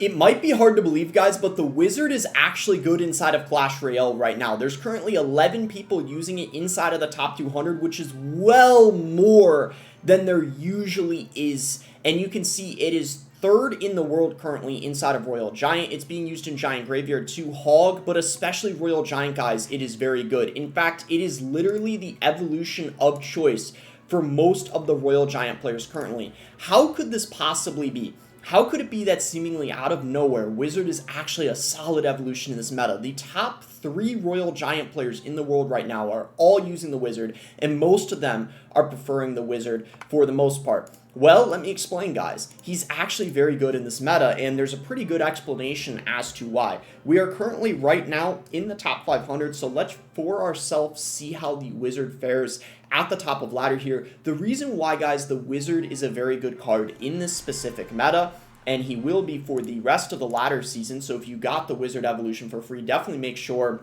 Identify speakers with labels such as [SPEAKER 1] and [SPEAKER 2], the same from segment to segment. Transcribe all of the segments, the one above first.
[SPEAKER 1] It might be hard to believe, guys, but the Wizard is actually good inside of Clash Royale right now. There's currently 11 people using it inside of the top 200, which is well more than there usually is. And you can see it is third in the world currently inside of Royal Giant. It's being used in Giant Graveyard too, Hog, but especially Royal Giant, guys, it is very good. In fact, it is literally the evolution of choice for most of the Royal Giant players currently. How could this possibly be? How could it be that seemingly out of nowhere, Wizard is actually a solid evolution in this meta? The top 3 Royal Giant players in the world right now are all using the Wizard, and most of them are preferring the Wizard for the most part. Well, let me explain, guys. He's actually very good in this meta, and there's a pretty good explanation as to why. We are currently right now in the top 500, so let's for ourselves see how the Wizard fares at the top of ladder here. The reason why, guys, the Wizard is a very good card in this specific meta, and he will be for the rest of the ladder season, so if you got the Wizard evolution for free, definitely make sure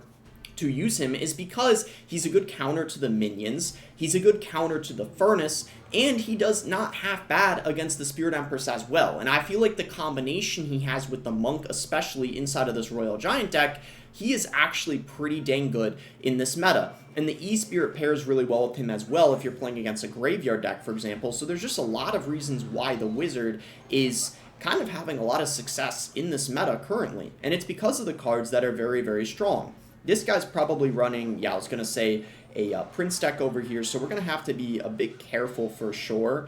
[SPEAKER 1] to use him, is because he's a good counter to the minions, he's a good counter to the Furnace, and he does not half bad against the Spirit Empress as well. And I feel like the combination he has with the Monk, especially inside of this Royal Giant deck, he is actually pretty dang good in this meta. And the E-Spirit pairs really well with him as well if you're playing against a Graveyard deck, for example. So there's just a lot of reasons why the Wizard is kind of having a lot of success in this meta currently. And it's because of the cards that are very, very strong. This guy's probably running, yeah, I was going to say a Prince deck over here, so we're going to have to be a bit careful for sure.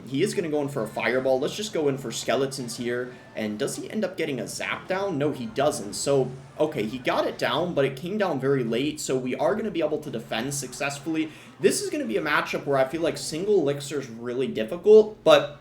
[SPEAKER 1] He is going to go in for a Fireball. Let's just go in for Skeletons here. And does he end up getting a Zap down? No, he doesn't. So, okay, he got it down, but it came down very late, so we are going to be able to defend successfully. This is going to be a matchup where I feel like single Elixir is really difficult, but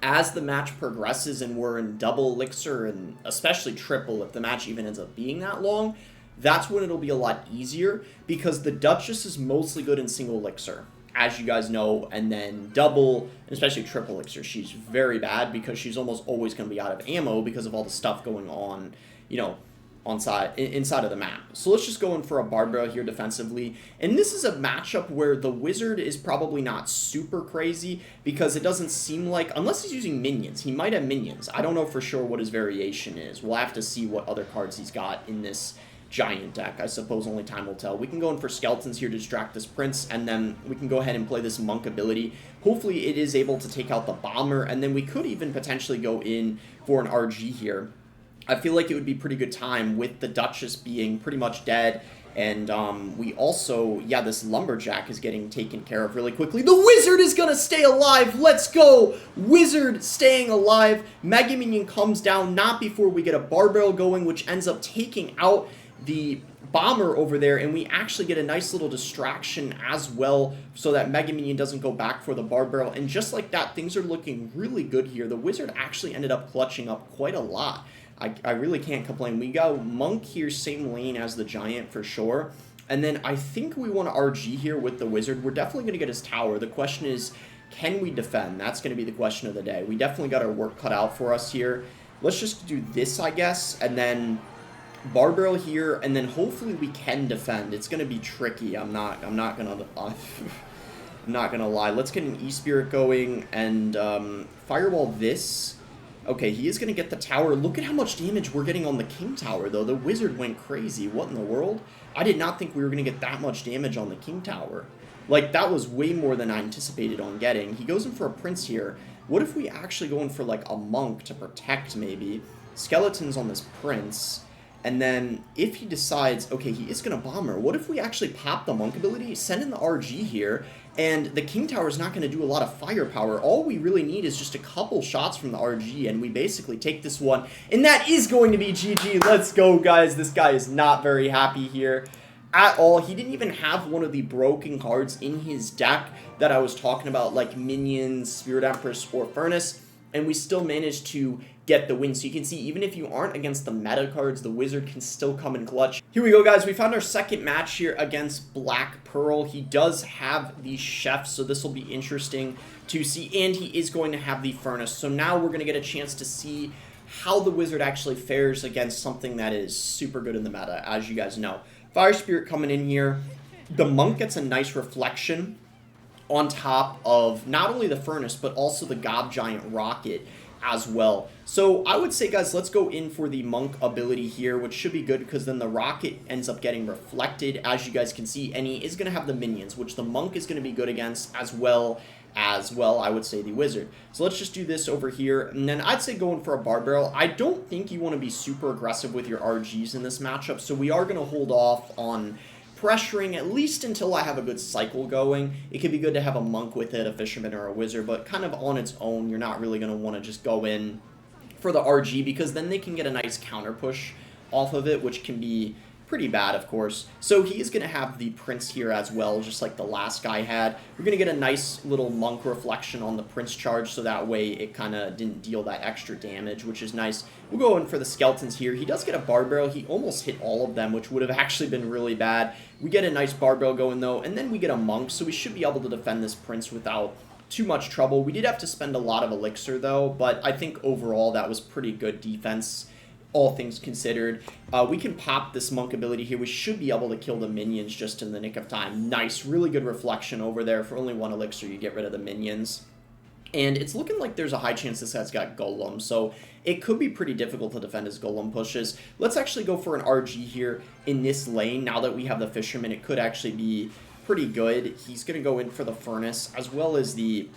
[SPEAKER 1] as the match progresses and we're in double Elixir, and especially triple if the match even ends up being that long, that's when it'll be a lot easier, because the Duchess is mostly good in single Elixir, as you guys know, and then double, especially triple Elixir, she's very bad because she's almost always going to be out of ammo because of all the stuff going on, you know, inside of the map. So let's just go in for a Barbara here defensively, and this is a matchup where the Wizard is probably not super crazy because it doesn't seem like, unless he's using minions, he might have minions. I don't know for sure what his variation is. We'll have to see what other cards he's got in this Giant deck. I suppose only time will tell. We can go in for Skeletons here to distract this Prince, and then we can go ahead and play this Monk ability. Hopefully it is able to take out the Bomber, and then we could even potentially go in for an RG here. I feel like it would be pretty good time with the Duchess being pretty much dead, and we also, yeah, this Lumberjack is getting taken care of really quickly. The Wizard is gonna stay alive! Let's go! Wizard staying alive. Mega Minion comes down not before we get a Barbell going, which ends up taking out the Bomber over there, and we actually get a nice little distraction as well so that Mega Minion doesn't go back for the Barbell, and just like that, things are looking really good here. The Wizard actually ended up clutching up quite a lot. I really can't complain. We got Monk here, same lane as the Giant for sure, and then I think we want to RG here with the Wizard. We're definitely going to get his tower. The question is, can we defend? That's going to be the question of the day. We definitely got our work cut out for us here. Let's just do this, I guess, and then Barbell here, and then hopefully we can defend. It's gonna be tricky. I'm not gonna lie. Let's get an E-Spirit going and Firewall this. Okay, he is gonna get the tower. Look at how much damage we're getting on the King Tower, though. The Wizard went crazy. What in the world? I did not think we were gonna get that much damage on the King Tower. Like, that was way more than I anticipated on getting. He goes in for a Prince here. What if we actually go in for, like, a Monk to protect, maybe? Skeletons on this Prince. And then, if he decides, okay, he is going to Bomber, what if we actually pop the Monk ability, send in the RG here, and the King Tower is not going to do a lot of firepower. All we really need is just a couple shots from the RG, and we basically take this one, and that is going to be GG. Let's go, guys. This guy is not very happy here at all. He didn't even have one of the broken cards in his deck that I was talking about, like Minions, Spirit Empress, or Furnace, and we still managed to get the win. So you can see, even if you aren't against the meta cards, the Wizard can still come in clutch. Here we go, guys. We found our second match here against Black Pearl. He does have the Chef, so this will be interesting to see, and he is going to have the Furnace. So now we're going to get a chance to see how the Wizard actually fares against something that is super good in the meta, as you guys know. Fire Spirit coming in here. The Monk gets a nice reflection on top of not only the Furnace, but also the Gob Giant Rocket, as well. So I would say, guys, let's go in for the monk ability here, which should be good because then the rocket ends up getting reflected, as you guys can see, and he is going to have the minions, which the monk is going to be good against, as well, I would say the wizard. So let's just do this over here, and then I'd say going for a bar barrel. I don't think you want to be super aggressive with your RGs in this matchup, so we are going to hold off on pressuring at least until I have a good cycle going. It could be good to have a monk with it, a fisherman or a wizard, but kind of on its own, you're not really going to want to just go in for the RG because then they can get a nice counter push off of it, which can be pretty bad, of course. So he is going to have the prince here as well, just like the last guy had. We're going to get a nice little monk reflection on the prince charge, so that way it kind of didn't deal that extra damage, which is nice. We'll go in for the skeletons here. He does get a bar barrel. He almost hit all of them, which would have actually been really bad. We get a nice bar barrel going, though, and then we get a monk, so we should be able to defend this prince without too much trouble. We did have to spend a lot of elixir, though, but I think overall that was pretty good defense, all things considered. We can pop this monk ability here. We should be able to kill the minions just in the nick of time. Nice, really good reflection over there. For only 1 elixir, you get rid of the minions. And it's looking like there's a high chance this guy's got golem, so it could be pretty difficult to defend his golem pushes. Let's actually go for an RG here in this lane. Now that we have the fisherman, it could actually be pretty good. He's going to go in for the furnace as well as the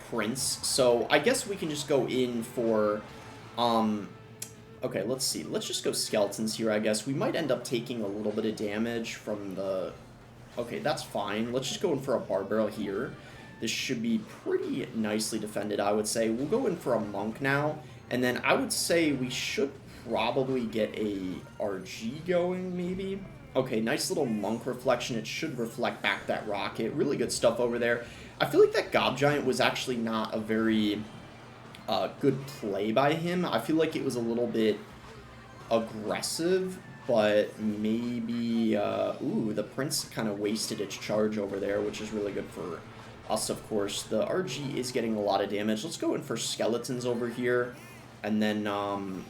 [SPEAKER 1] prince. So I guess we can just go in for... Okay, let's see. Let's just go skeletons here, I guess. We might end up taking a little bit of damage from the... Okay, that's fine. Let's just go in for a bar barrel here. This should be pretty nicely defended, I would say. We'll go in for a monk now. And then I would say we should probably get a RG going, maybe. Okay, nice little monk reflection. It should reflect back that rocket. Really good stuff over there. I feel like that Gob Giant was actually not a very... good play by him. I feel like it was a little bit aggressive, but maybe, ooh, the prince kind of wasted its charge over there, which is really good for us, of course. The RG is getting a lot of damage. Let's go in for skeletons over here, and then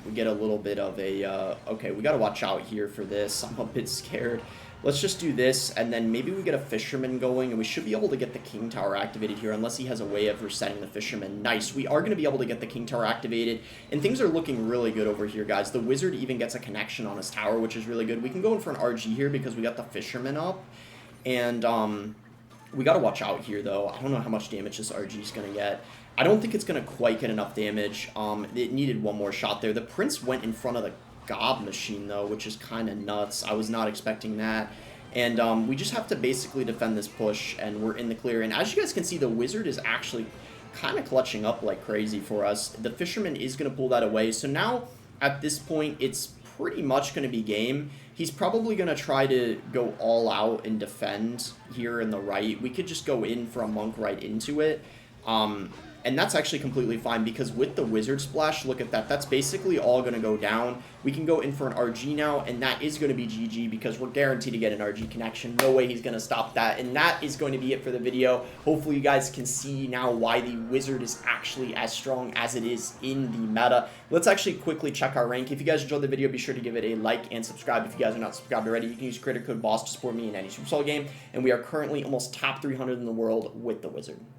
[SPEAKER 1] we get a little bit of a, okay, we got to watch out here for this. I'm a bit scared. Let's just do this, and then maybe we get a fisherman going, and we should be able to get the king tower activated here, unless he has a way of resetting the fisherman. Nice. We are going to be able to get the king tower activated, and things are looking really good over here, guys. The wizard even gets a connection on his tower, which is really good. We can go in for an RG here because we got the fisherman up, and we got to watch out here, though. I don't know how much damage this RG is going to get. I don't think it's going to quite get enough damage. It needed one more shot there. The prince went in front of the Gob machine, though, which is kind of nuts. I was not expecting that. And we just have to basically defend this push, and we're in the clear. And as you guys can see, the wizard is actually kind of clutching up like crazy for us. The fisherman is going to pull that away. So now, at this point, it's pretty much going to be game. He's probably going to try to go all out and defend here in the right. We could just go in for a monk right into it. And that's actually completely fine because with the wizard splash, look at that. That's basically all going to go down. We can go in for an RG now, and that is going to be GG because we're guaranteed to get an RG connection. No way he's going to stop that. And that is going to be it for the video. Hopefully you guys can see now why the wizard is actually as strong as it is in the meta. Let's actually quickly check our rank. If you guys enjoyed the video, be sure to give it a like and subscribe. If you guys are not subscribed already, you can use creator code BOSS to support me in any Supercell game. And we are currently almost top 300 in the world with the wizard.